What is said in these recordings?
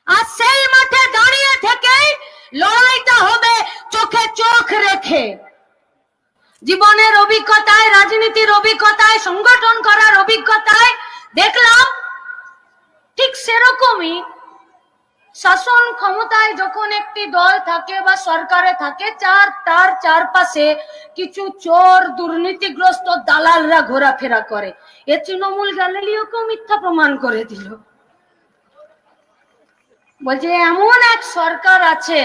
আর সেই মাঠে দাঁড়িয়ে থেকেই লড়াইটা হবে চোখে চোখ রেখে। জীবনের অভিজ্ঞতায়, রাজনীতির অভিজ্ঞতায়, সংগঠন করার অভিজ্ঞতায় দেখলাম ঠিক সেরকমই শাসন ক্ষমতায় যখন একটি দল থাকে বা সরকারে থাকে, তার চারপাশে কিছু চোর দুর্নীতিগ্রস্ত দালালরা ঘোরাফেরা করে। এ তৃণমূল গ্যালিলিওকেও মিথ্যা প্রমাণ করে দিল। বলছে এমন এক সরকার আছে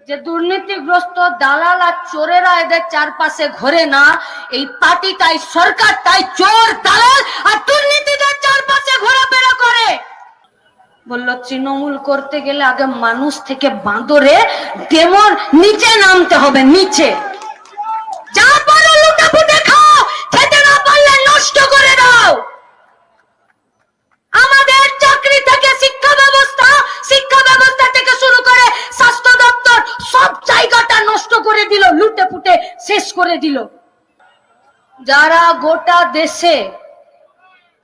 যে দুর্নীতিগ্রস্ত দালাল আর চোরেরা এদের চারপাশে ঘোরে না। এই পার্টিটাই, সরকারটাই চোর দালাল আর দুর্নীতিদের চারপাশে ঘোরাফেরা করে। বললো তৃণমূল করতে গেলে আগে মানুষ থেকে বাঁদরে ডেমোর নিচে নামতে হবে, নিচে। যা পারো লুটাপুটে খাও, খেতে না পারলে নষ্ট করে দাও। আমাদের চাকরি থেকে শিক্ষা ব্যবস্থা থেকে শুরু করে স্বাস্থ্য দপ্তর সব জায়গাটা নষ্ট করে দিল, লুটে পুটে শেষ করে দিল। যারা গোটা দেশে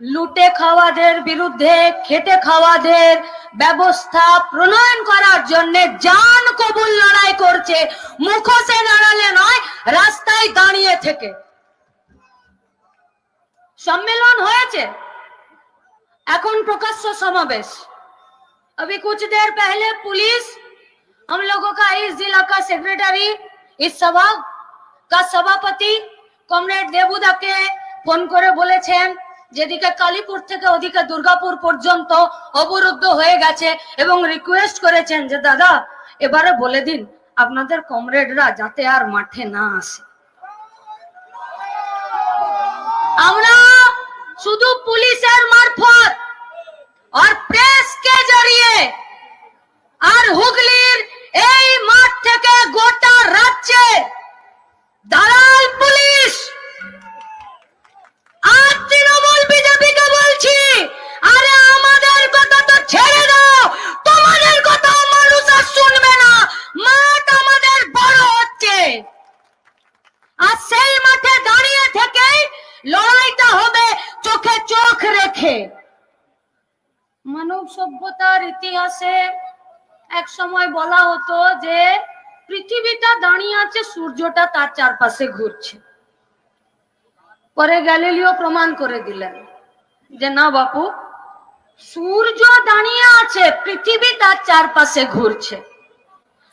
লুটে খাওয়াদের বিরুদ্ধে, খেটে খাওয়াদের ব্যবস্থা প্রণয়ন করার জন্য জান কবুল লড়াই করছে, মুখোশে দাঁড়ালে নয়, রাস্তায় দাঁড়িয়ে থেকে। সম্মেলন হয়েছে, এখন প্রকাশ্য সমাবেশ। अभी कुछ देर पहले पुलिस हम लोगों का इस जिला का सेक्रेटरी, इस सभा का सभापति कमरेड देबुदाके फोन করে বলেছেন যেদিকে কালীপুর থেকে ওদিকে দুর্গাপুর পর্যন্ত অবরুদ্ধ হয়ে গেছে এবং রিকোয়েস্ট করেছেন যে দাদা এবারে বলে দিন আপনাদের কমরেডরা যাতে আর মাঠে না আসে। আমরা শুধু পুলিশের মারফত और प्रेस के जरिए और हुगलिर এই মাঠ থেকে গোটা রাজ্যে দালাল পুলিশ আর তৃণমূল বিজেপিকে বলছি, আরে আমাদের কথা তো ছেড়ে দাও, তোমাদের কথা মানুষ আর শুনবে না। মাঠ আমাদের বড় হচ্ছে আর সেই মাঠে দাঁড়িয়ে থেকেই লড়াইটা হবে চোখে চোখ রেখে। মানব সভ্যতার ইতিহাসে এক সময় বলা হতো যে পৃথিবীটা দাঁড়িয়ে আছে, সূর্যটা তার চারপাশে ঘুরছে। পরে গ্যালিলিও প্রমাণ করে দিলেন যে না বাপু, সূর্য দাঁড়িয়ে আছে, পৃথিবী তার চারপাশে ঘুরছে।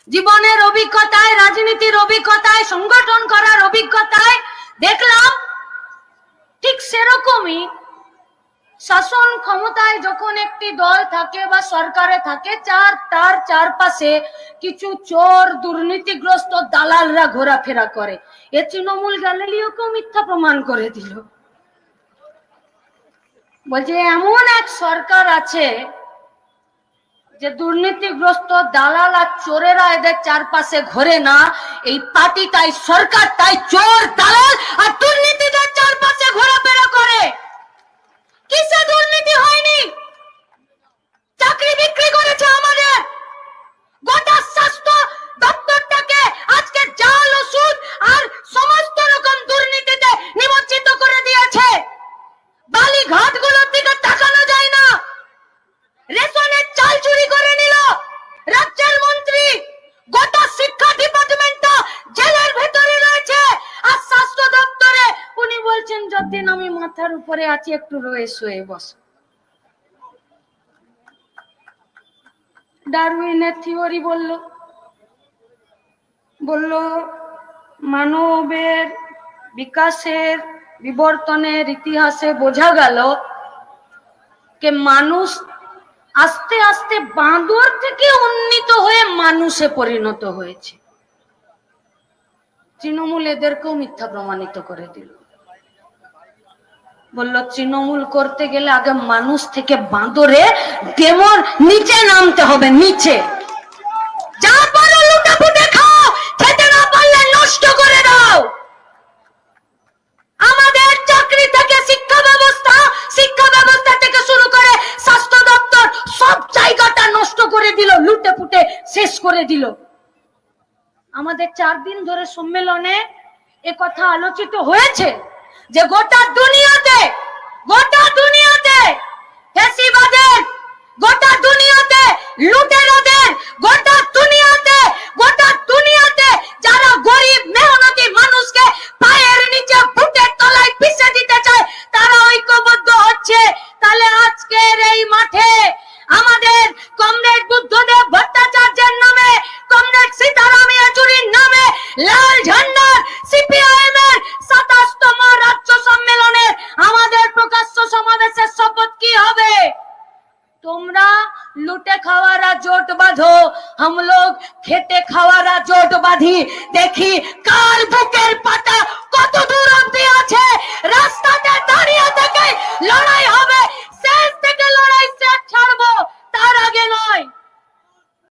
জীবনের অভিজ্ঞতায়, রাজনীতির অভিজ্ঞতায়, সংগঠন করার অভিজ্ঞতায় দেখলাম ঠিক সেরকমই শাসন ক্ষমতায় যখন একটি দল থাকে বা সরকারে থাকে, তার চারপাশে কিছু চোর দুর্নীতিগ্রস্ত দালালরা ঘোরাফেরা করে। এ তৃণমূল গ্যালিলিওকেও মিথ্যা প্রমাণ করে দিল। বলছে এমন এক সরকার আছে যে দুর্নীতিগ্রস্ত দালাল আর চোরেরা এদের চারপাশে ঘোরে না। এই পার্টিটাই, সরকারটাই চোর দালাল আর দুর্নীতিদের চারপাশে ঘোরাফেরা করে। কিসে দুর্নীতি হয়নি? চাকরি বিক্রি করেছে আমাদের। গোটা স্বাস্থ্য দপ্তরটাকে আজকে জাল ওষুধ আর সমস্ত রকম দুর্নীতিতে নিমজ্জিত করে দিয়েছে। বালিঘাটগুলোর দিকে তাকানো যায় না। রেশনের চাল চুরি করে নিল রাজ্যের মন্ত্রী। গোটা শিক্ষা ডিপার্টমেন্টটা জেলের ভেতরে রয়েছে। আর স্বাস্থ্য দপ্তরে উনি বলছেন যতদিন আমি মাথার উপরে আছি একটু রয়ে শুয়ে বসো। ডারউইনের থিওরি বলল মানবের বিকাশের, বিবর্তনের ইতিহাসে বোঝা গেল যে মানুষ আস্তে আস্তে বাঁদর থেকে উন্নীত হয়ে মানুষে পরিণত হয়েছে। তৃণমূল এদেরকেও মিথ্যা প্রমাণিত করে দিল। বলল তৃণমূল করতে গেলে আগে মানুষ থেকে বাঁদরে ডেমোর নিচে নামতে হবে, নিচে। যা পারো লুটাপুটে খাও, খেতে না পারলে নষ্ট করে দাও। আমাদের চাকরি থেকে শিক্ষা ব্যবস্থা থেকে শুরু করে স্বাস্থ্য দপ্তর সব জায়গাটা নষ্ট করে দিল, লুটে পুটে শেষ করে দিল। আমাদের 4 দিন ধরে সম্মেলনে এ কথা আলোচিত হয়েছে যে গোটা দুনিয়াতে ফ্যাসিবাদের, গোটা দুনিয়া লুটেরাদের গোটা দুনিয়াতে যারা গরিব মেহনতি মানুষকে পায়ের নিচে বুটের তলায় পিষে দিতে চায় তারা ঐক্যবদ্ধ হচ্ছে। তাহলে আজকের এই মাঠে আমাদের কমরেড বুদ্ধদেব ভট্টাচার্যের নামে, কমরেড সীতারাম ইয়েচুরির নামে লাল ঝান্ডার সিপিআইএম এর 27তম রাজ্য সম্মেলনের আমাদের প্রকাশ্য সমাবেশের শপথ কি হবে? তোমরা লুটে খাওয়ারা জোট বাঁধো, हम लोग খেটে খাওয়ারা জোট বাঁধি। দেখি কার বুকের পাটা কত দূর অবধি আছে। রাস্তাতে দাঁড়িয়ে থেকে লড়াই হবে, শেষ থেকে লড়াই শেষ ছাড়বো